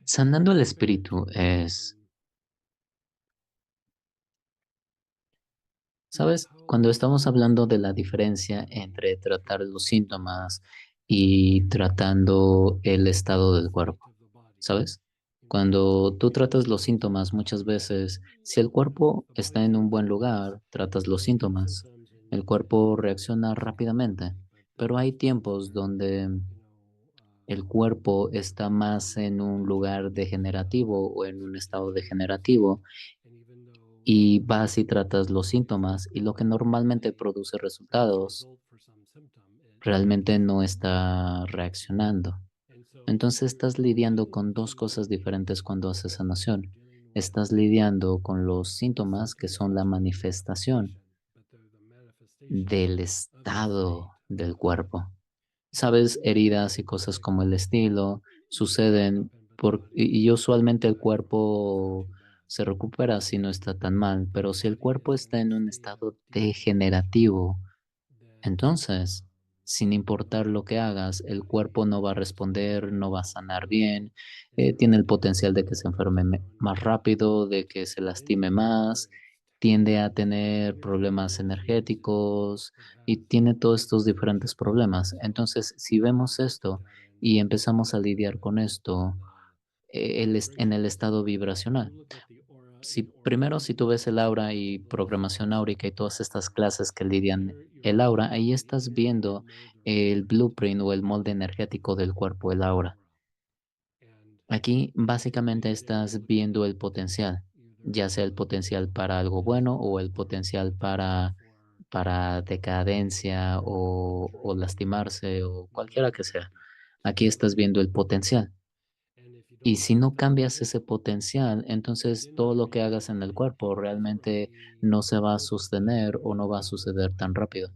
Sanando el espíritu es, ¿sabes? Cuando estamos hablando de la diferencia entre tratar los síntomas y tratando el estado del cuerpo, ¿sabes? Cuando tú tratas los síntomas, muchas veces, si el cuerpo está en un buen lugar, tratas los síntomas, el cuerpo reacciona rápidamente, pero hay tiempos donde el cuerpo está más en un lugar degenerativo o en un estado degenerativo y vas y tratas los síntomas y lo que normalmente produce resultados realmente no está reaccionando. Entonces estás lidiando con dos cosas diferentes cuando haces sanación. Estás lidiando con los síntomas que son la manifestación del estado del cuerpo. Sabes, heridas y cosas como el estilo suceden y usualmente el cuerpo se recupera si no está tan mal, pero si el cuerpo está en un estado degenerativo, entonces, sin importar lo que hagas, el cuerpo no va a responder, no va a sanar bien, tiene el potencial de que se enferme más rápido, de que se lastime más, tiende a tener problemas energéticos y tiene todos estos diferentes problemas. Entonces, si vemos esto y empezamos a lidiar con esto, en el estado vibracional. Si tú ves el aura y programación áurica y todas estas clases que lidian el aura, ahí estás viendo el blueprint o el molde energético del cuerpo, el aura. Aquí básicamente estás viendo el potencial, ya sea el potencial para algo bueno o el potencial para decadencia o lastimarse o cualquiera que sea. Aquí estás viendo el potencial. Y si no cambias ese potencial, entonces todo lo que hagas en el cuerpo realmente no se va a sostener o no va a suceder tan rápido.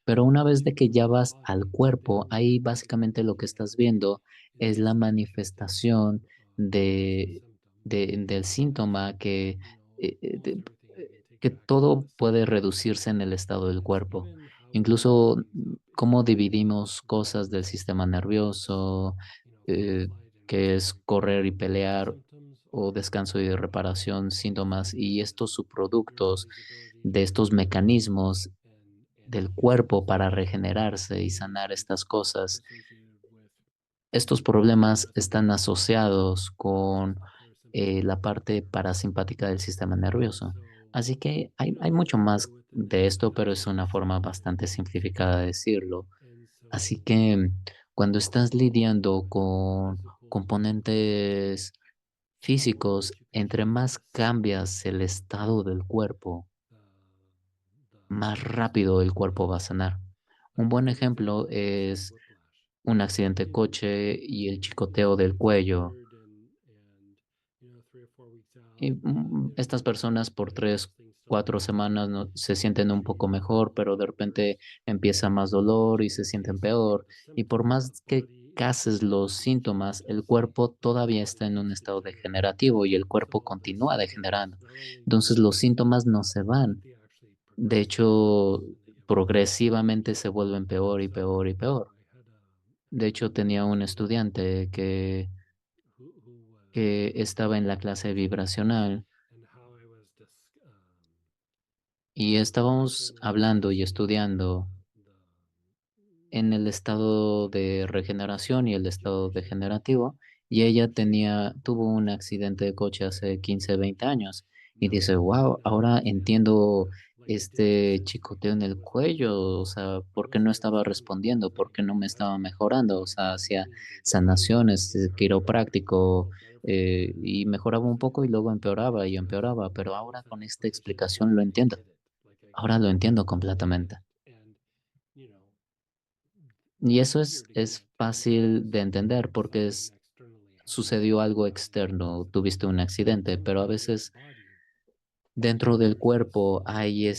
Pero una vez de que ya vas al cuerpo, ahí básicamente lo que estás viendo es la manifestación de, del síntoma eh, eh, de- que todo puede reducirse en el estado del cuerpo. Incluso cómo dividimos cosas del sistema nervioso, eh, que es correr y pelear o descanso y reparación, síntomas y estos subproductos de estos mecanismos del cuerpo para regenerarse y sanar estas cosas. Estos problemas están asociados con la parte parasimpática del sistema nervioso. Así que hay mucho más de esto, pero es una forma bastante simplificada de decirlo. Así que cuando estás lidiando con componentes físicos, entre más cambias el estado del cuerpo, más rápido el cuerpo va a sanar. Un buen ejemplo es un accidente de coche y el chicoteo del cuello. Y estas personas por 3, 4 semanas se sienten un poco mejor, pero de repente empieza más dolor y se sienten peor. Y por más que cases los síntomas, el cuerpo todavía está en un estado degenerativo y el cuerpo continúa degenerando. Entonces los síntomas no se van. De hecho, progresivamente se vuelven peor y peor y peor. De hecho, tenía un estudiante que estaba en la clase vibracional y estábamos hablando y estudiando en el estado de regeneración y el estado degenerativo, y ella tuvo un accidente de coche hace 15 20 años, y dice, wow, ahora entiendo este chicoteo en el cuello, o sea, ¿por qué no estaba respondiendo? ¿Por qué no me estaba mejorando? O sea, hacía sanaciones, quiropráctico, y mejoraba un poco y luego empeoraba y empeoraba, pero ahora con esta explicación lo entiendo. Ahora lo entiendo completamente. Y eso es fácil de entender porque sucedió algo externo, tuviste un accidente, pero a veces dentro del cuerpo hay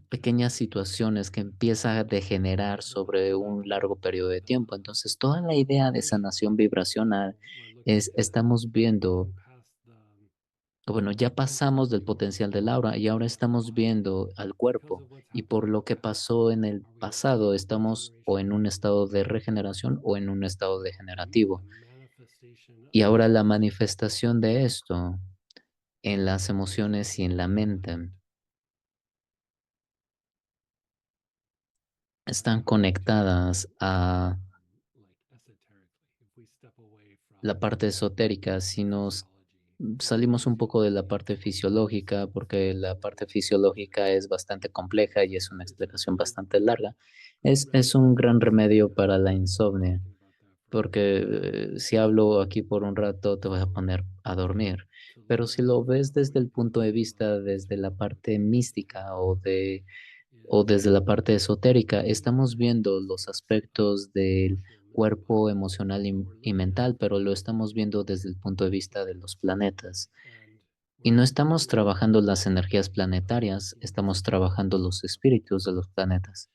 pequeñas situaciones que empiezan a degenerar sobre un largo periodo de tiempo. Entonces, toda la idea de sanación vibracional es, estamos viendo bueno, ya pasamos del potencial del aura y ahora estamos viendo al cuerpo y por lo que pasó en el pasado estamos o en un estado de regeneración o en un estado degenerativo. Y ahora la manifestación de esto en las emociones y en la mente están conectadas a la parte esotérica. Si nos salimos un poco de la parte fisiológica, porque la parte fisiológica es bastante compleja y es una explicación bastante larga, es un gran remedio para la insomnio, porque si hablo aquí por un rato te vas a poner a dormir. Pero si lo ves desde el punto de vista, desde la parte mística o desde la parte esotérica, estamos viendo los aspectos del cuerpo emocional y mental, pero lo estamos viendo desde el punto de vista de los planetas. Y no estamos trabajando las energías planetarias, estamos trabajando los espíritus de los planetas.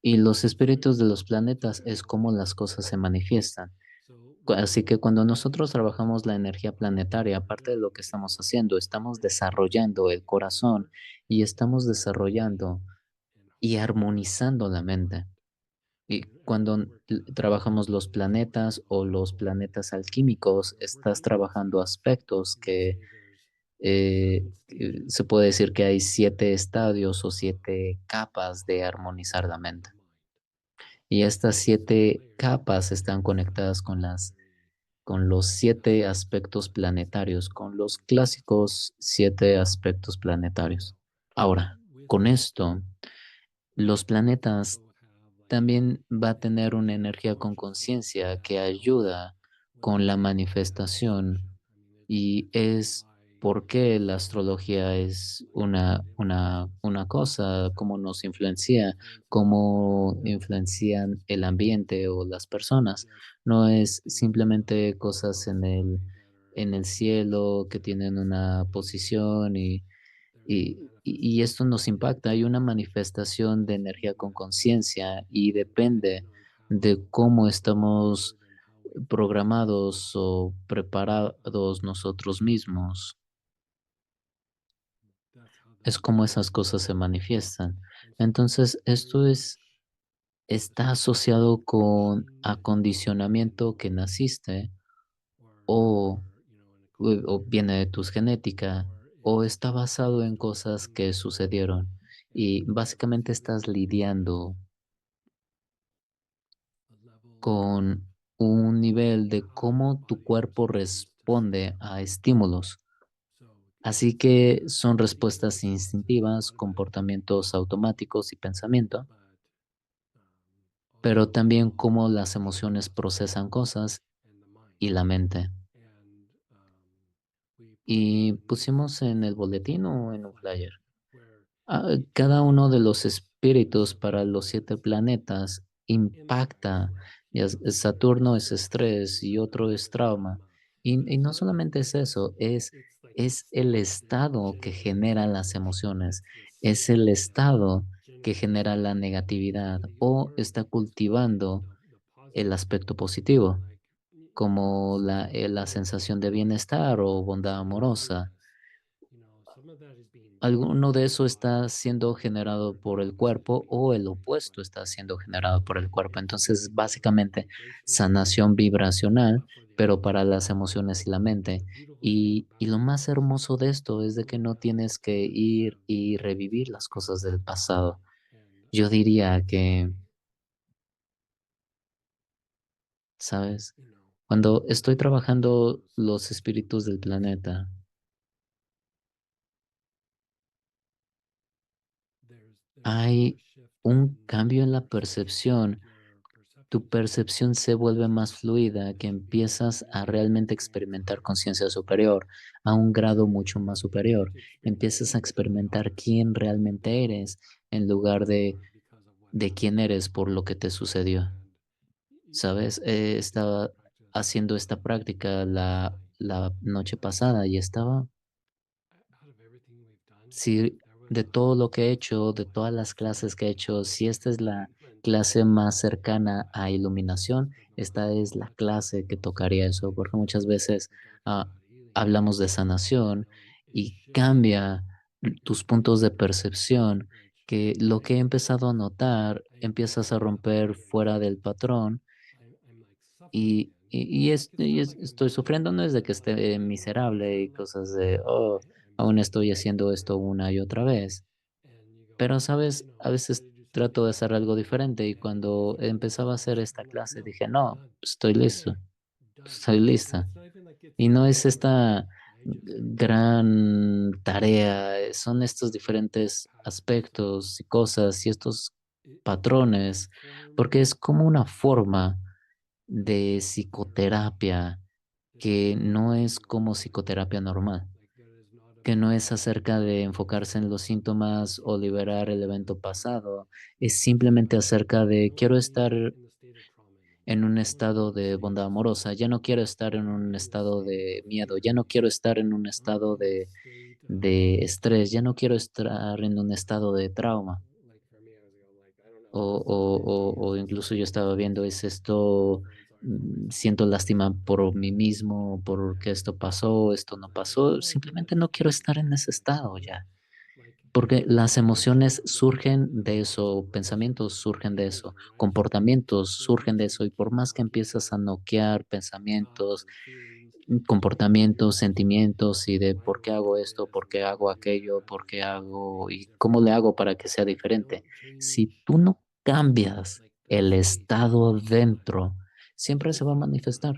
Y los espíritus de los planetas es como las cosas se manifiestan. Así que cuando nosotros trabajamos la energía planetaria, aparte de lo que estamos haciendo, estamos desarrollando el corazón y estamos desarrollando y armonizando la mente. Y cuando trabajamos los planetas o los planetas alquímicos, estás trabajando aspectos que se puede decir que hay 7 estadios o 7 capas de armonizar la mente. Y estas 7 capas están conectadas con los 7 aspectos planetarios, con los clásicos 7 aspectos planetarios. Ahora, con esto, los planetas también va a tener una energía con conciencia que ayuda con la manifestación y es por qué la astrología es una cosa, cómo nos influencia, cómo influencian el ambiente o las personas. No es simplemente cosas en el cielo que tienen una posición y esto nos impacta. Hay una manifestación de energía con conciencia y depende de cómo estamos programados o preparados nosotros mismos. Es como esas cosas se manifiestan. Entonces, está asociado con acondicionamiento que naciste o, o viene de tus genética o está basado en cosas que sucedieron y básicamente estás lidiando con un nivel de cómo tu cuerpo responde a estímulos. Así que son respuestas instintivas, comportamientos automáticos y pensamiento, pero también cómo las emociones procesan cosas y la mente. Y pusimos en el boletín o en un flyer. Cada uno de los espíritus para los 7 planetas impacta. Saturno es estrés y otro es trauma. Y no solamente es eso, es el estado que genera las emociones, es el estado que genera la negatividad o está cultivando el aspecto positivo, como la sensación de bienestar o bondad amorosa. Alguno de eso está siendo generado por el cuerpo o el opuesto está siendo generado por el cuerpo. Entonces, básicamente, sanación vibracional, pero para las emociones y la mente. Y lo más hermoso de esto es de que no tienes que ir y revivir las cosas del pasado. Yo diría que, ¿sabes? Cuando estoy trabajando los espíritus del planeta, hay un cambio en la percepción. Tu percepción se vuelve más fluida, que empiezas a realmente experimentar conciencia superior a un grado mucho más superior. Empiezas a experimentar quién realmente eres en lugar de quién eres por lo que te sucedió. ¿Sabes? Estaba haciendo esta práctica la noche pasada y estaba, si de todo lo que he hecho, de todas las clases que he hecho, si esta es la clase más cercana a iluminación, esta es la clase que tocaría eso, porque muchas veces ah, hablamos de sanación y cambia tus puntos de percepción, que lo que he empezado a notar, empiezas a romper fuera del patrón estoy sufriendo, no es de que esté miserable y cosas de, oh, aún estoy haciendo esto una y otra vez. Pero, ¿sabes? A veces trato de hacer algo diferente y cuando empezaba a hacer esta clase dije, no, estoy listo, estoy lista. Y no es esta gran tarea, son estos diferentes aspectos y cosas y estos patrones, porque es como una forma de psicoterapia que no es como psicoterapia normal, que no es acerca de enfocarse en los síntomas o liberar el evento pasado, es simplemente acerca de quiero estar en un estado de bondad amorosa, ya no quiero estar en un estado de miedo, ya no quiero estar en un estado de estrés, ya no quiero estar en un estado de trauma. O incluso yo estaba viendo, ¿es esto, siento lástima por mí mismo, porque esto pasó, esto no pasó? Simplemente no quiero estar en ese estado ya, porque las emociones surgen de eso, pensamientos surgen de eso, comportamientos surgen de eso, y por más que empiezas a noquear pensamientos, comportamientos, sentimientos y de por qué hago esto, por qué hago aquello, por qué hago y cómo le hago para que sea diferente. Si tú no cambias el estado dentro, siempre se va a manifestar.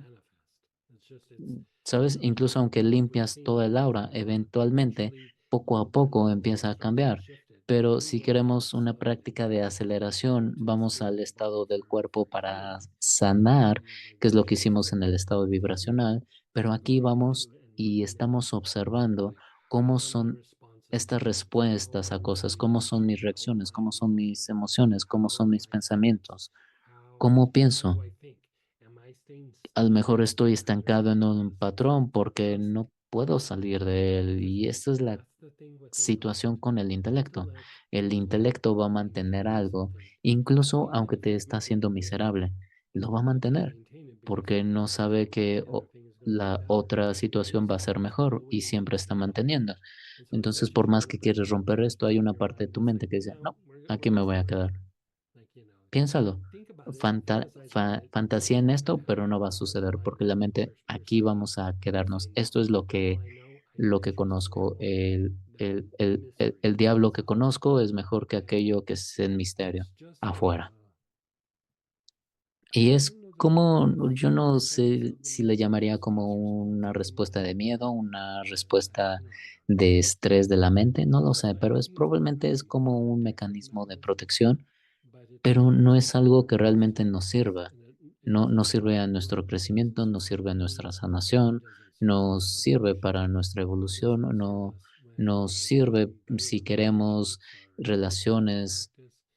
¿Sabes? Incluso aunque limpias toda el aura, eventualmente, poco a poco empieza a cambiar. Pero si queremos una práctica de aceleración, vamos al estado del cuerpo para sanar, que es lo que hicimos en el estado vibracional, pero aquí vamos y estamos observando cómo son estas respuestas a cosas, cómo son mis reacciones, cómo son mis emociones, cómo son mis pensamientos, cómo pienso. A lo mejor estoy estancado en un patrón porque no puedo salir de él y esta es la situación con el intelecto. El intelecto va a mantener algo, incluso aunque te está haciendo miserable, lo va a mantener porque no sabe que la otra situación va a ser mejor y siempre está manteniendo. Entonces, por más que quieres romper esto, hay una parte de tu mente que dice, no, aquí me voy a quedar. Piénsalo, fantasía en esto, pero no va a suceder porque la mente aquí vamos a quedarnos. Esto es lo que conozco. El diablo que conozco es mejor que aquello que es el misterio afuera. Y es como, yo no sé si le llamaría como una respuesta de miedo, una respuesta de estrés de la mente, no lo sé, pero probablemente es como un mecanismo de protección, pero no es algo que realmente nos sirva. No sirve a nuestro crecimiento, no sirve a nuestra sanación, no sirve para nuestra evolución, no nos sirve si queremos relaciones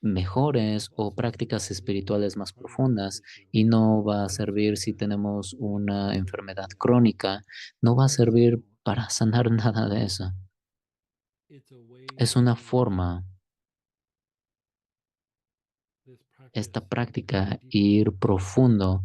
mejores o prácticas espirituales más profundas, y no va a servir si tenemos una enfermedad crónica, no va a servir para sanar nada de eso. Es una forma, esta práctica, ir profundo,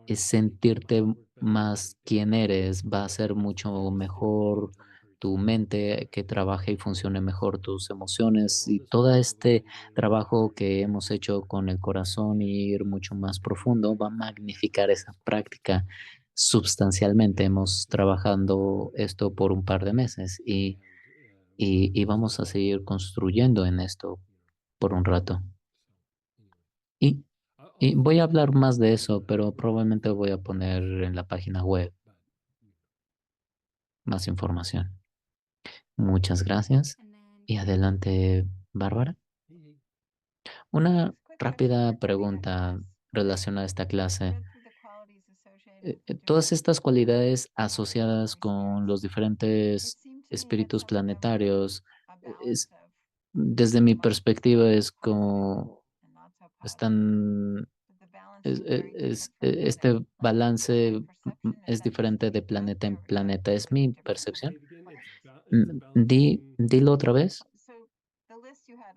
es sentirte más quién eres, va a ser mucho mejor tu mente, que trabaje y funcione mejor tus emociones y todo este trabajo que hemos hecho con el corazón y ir mucho más profundo va a magnificar esa práctica sustancialmente. Hemos trabajando esto por un par de meses y vamos a seguir construyendo en esto por un rato. Y voy a hablar más de eso, pero probablemente voy a poner en la página web más información. Muchas gracias. Y adelante, Bárbara. Una rápida pregunta relacionada a esta clase. Todas estas cualidades asociadas con los diferentes espíritus planetarios, desde mi perspectiva, es como están este balance es diferente de planeta en planeta, ¿es mi percepción? Dilo otra vez.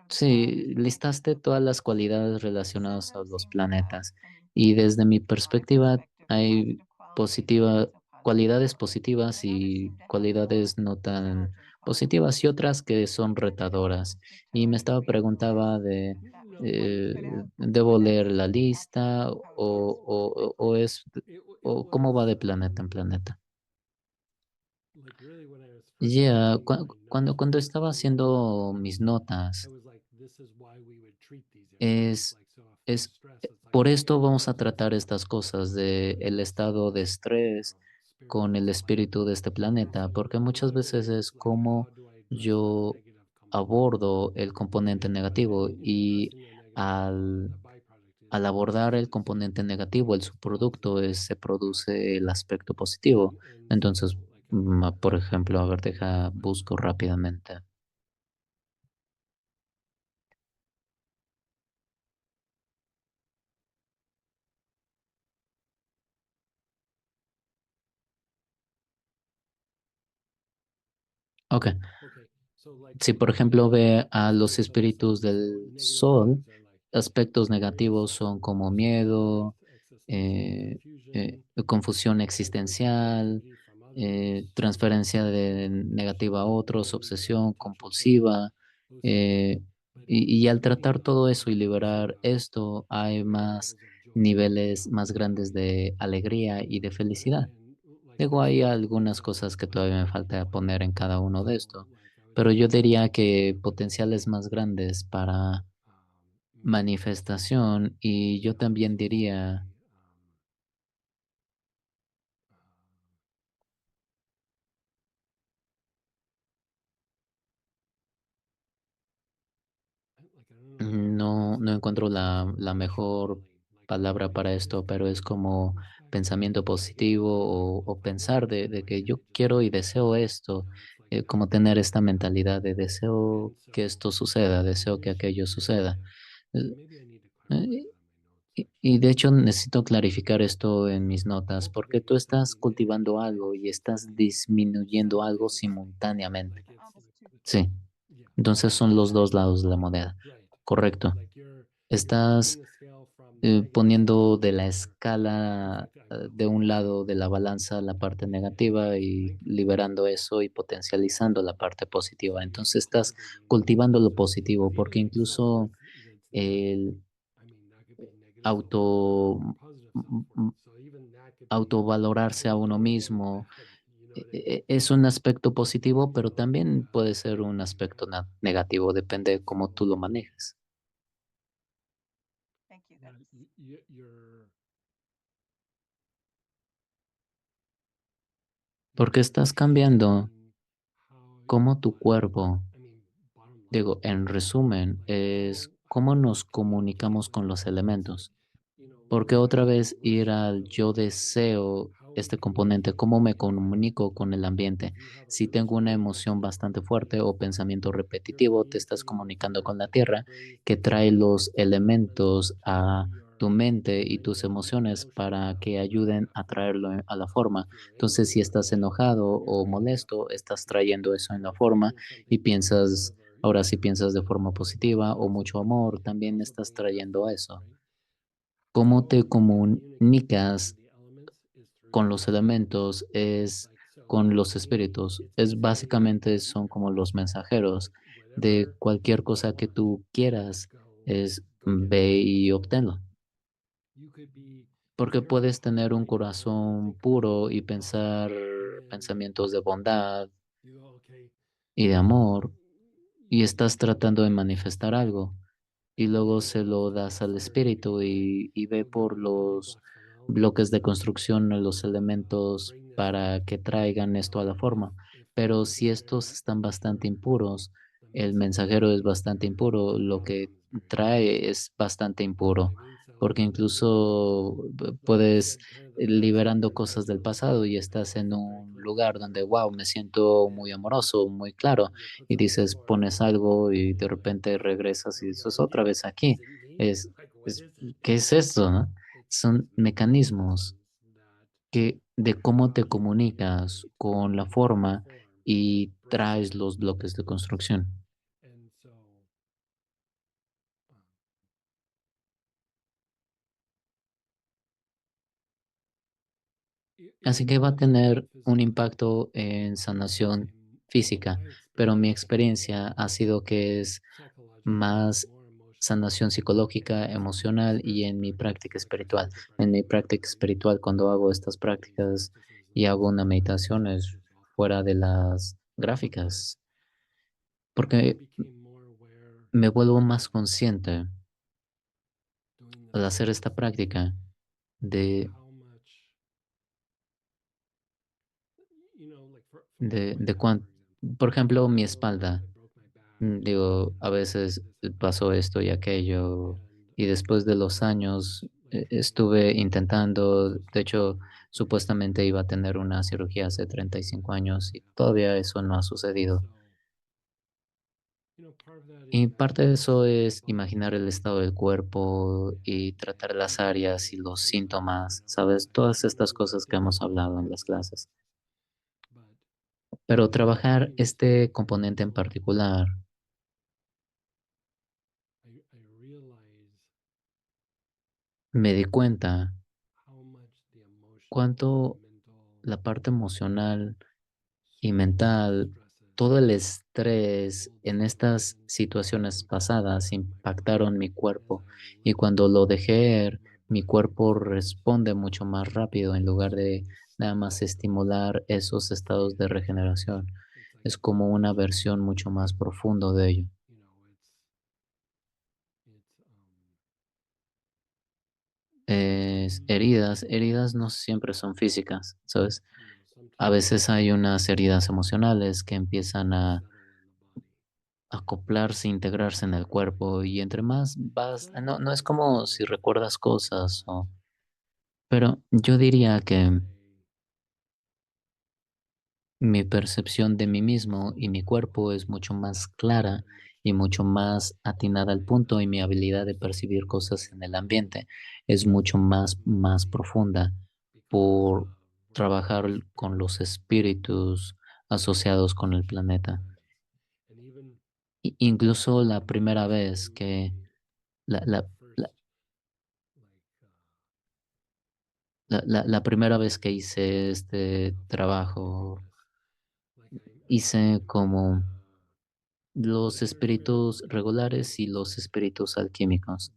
Sí, listaste todas las cualidades relacionadas a los planetas y desde mi perspectiva hay positiva. cualidades positivas y cualidades no tan positivas y otras que son retadoras. Y me estaba preguntaba de, eh, ¿debo leer la lista o es o cómo va de planeta en planeta? Ya, cuando estaba haciendo mis notas, es es por esto vamos a tratar estas cosas de el estado de estrés con el espíritu de este planeta, porque muchas veces es como yo abordo el componente negativo y al al abordar el componente negativo, el subproducto, se produce el aspecto positivo. Entonces, por ejemplo, a ver, busco rápidamente. Ok. Si, por ejemplo, ve a los espíritus del sol, aspectos negativos son como miedo, eh, confusión existencial, transferencia de negativa a otros, obsesión compulsiva. eh, y al tratar todo eso y liberar esto, hay más niveles más grandes de alegría y de felicidad. Luego hay algunas cosas que todavía me falta poner en cada uno de esto, pero yo diría que potenciales más grandes para manifestación y yo también diría, no encuentro la mejor palabra para esto, pero es como pensamiento positivo o pensar de que yo quiero y deseo esto, como tener esta mentalidad de deseo que esto suceda, deseo que aquello suceda. Eh, eh, y de hecho necesito clarificar esto en mis notas, porque tú estás cultivando algo y estás disminuyendo algo simultáneamente. Sí, entonces son los dos lados de la moneda. Correcto. Estás poniendo de la escala de un lado de la balanza la parte negativa y liberando eso y potencializando la parte positiva. Entonces estás cultivando lo positivo, porque incluso el auto, m- m- autovalorarse a uno mismo es un aspecto positivo, pero también puede ser un aspecto negativo, depende de cómo tú lo manejes. Porque estás cambiando cómo tu cuerpo, digo, en resumen, es cómo nos comunicamos con los elementos. Porque otra vez ir al yo deseo este componente, cómo me comunico con el ambiente. Si tengo una emoción bastante fuerte o pensamiento repetitivo, te estás comunicando con la tierra que trae los elementos a tu mente y tus emociones para que ayuden a traerlo a la forma. Entonces, si estás enojado o molesto, estás trayendo eso en la forma y piensas, ahora si piensas de forma positiva o mucho amor, también estás trayendo eso. ¿Cómo te comunicas con los elementos? Es con los espíritus. Es básicamente son como los mensajeros de cualquier cosa que tú quieras, es ve y obténlo. Porque puedes tener un corazón puro y pensar pensamientos de bondad y de amor, y estás tratando de manifestar algo. Y luego se lo das al espíritu y ve por los bloques de construcción o los elementos para que traigan esto a la forma. Pero si estos están bastante impuros, el mensajero es bastante impuro, lo que trae es bastante impuro, porque incluso puedes liberando cosas del pasado y estás en un lugar donde, wow, me siento muy amoroso, muy claro y dices, pones algo y de repente regresas y dices otra vez aquí. Es, ¿qué es esto, no? Son mecanismos que de cómo te comunicas con la forma y traes los bloques de construcción. Así que va a tener un impacto en sanación física, pero mi experiencia ha sido que es más sanación psicológica, emocional y en mi práctica espiritual. En mi práctica espiritual, cuando hago estas prácticas y hago una meditación, es fuera de las gráficas, porque me vuelvo más consciente al hacer esta práctica de, de cuán, por ejemplo, mi espalda. Digo, a veces pasó esto y aquello, y después de los años estuve intentando, de hecho, supuestamente iba a tener una cirugía hace 35 años y todavía eso no ha sucedido. Y parte de eso es imaginar el estado del cuerpo y tratar las áreas y los síntomas, ¿sabes? Todas estas cosas que hemos hablado en las clases. Pero trabajar este componente en particular, me di cuenta cuánto la parte emocional y mental, todo el estrés en estas situaciones pasadas impactaron mi cuerpo y cuando lo dejé ir, mi cuerpo responde mucho más rápido en lugar de nada más estimular esos estados de regeneración. Es como una versión mucho más profundo de ello. Heridas no siempre son físicas, ¿sabes? A veces hay unas heridas emocionales que empiezan a acoplarse, integrarse en el cuerpo y entre más vas, no es como si recuerdas cosas pero yo diría que mi percepción de mí mismo y mi cuerpo es mucho más clara y mucho más atinada al punto y mi habilidad de percibir cosas en el ambiente es mucho más profunda por trabajar con los espíritus asociados con el planeta. Incluso la primera vez que la, la, la, la primera vez que hice este trabajo, hice como los espíritus regulares y los espíritus alquímicos,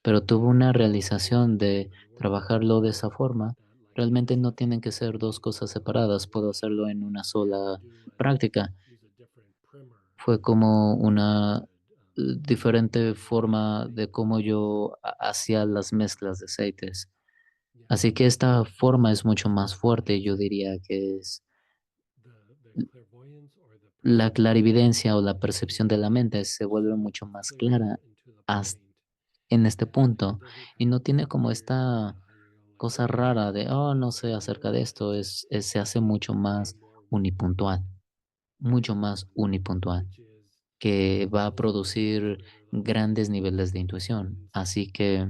pero tuve una realización de trabajarlo de esa forma. Realmente no tienen que ser dos cosas separadas, puedo hacerlo en una sola práctica. Fue como una diferente forma de cómo yo hacía las mezclas de aceites. Así que esta forma es mucho más fuerte, yo diría que es la clarividencia o la percepción de la mente se vuelve mucho más clara en este punto y no tiene como esta cosa rara de, oh, no sé acerca de esto, se hace mucho más unipuntual, que va a producir grandes niveles de intuición. Así que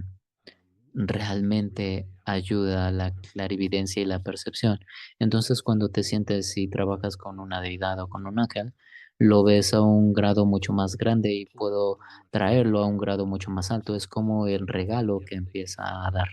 realmente ayuda a la clarividencia y la percepción. Entonces, cuando te sientes y trabajas con una deidad o con un ángel, lo ves a un grado mucho más grande y puedo traerlo a un grado mucho más alto. Es como el regalo que empieza a dar.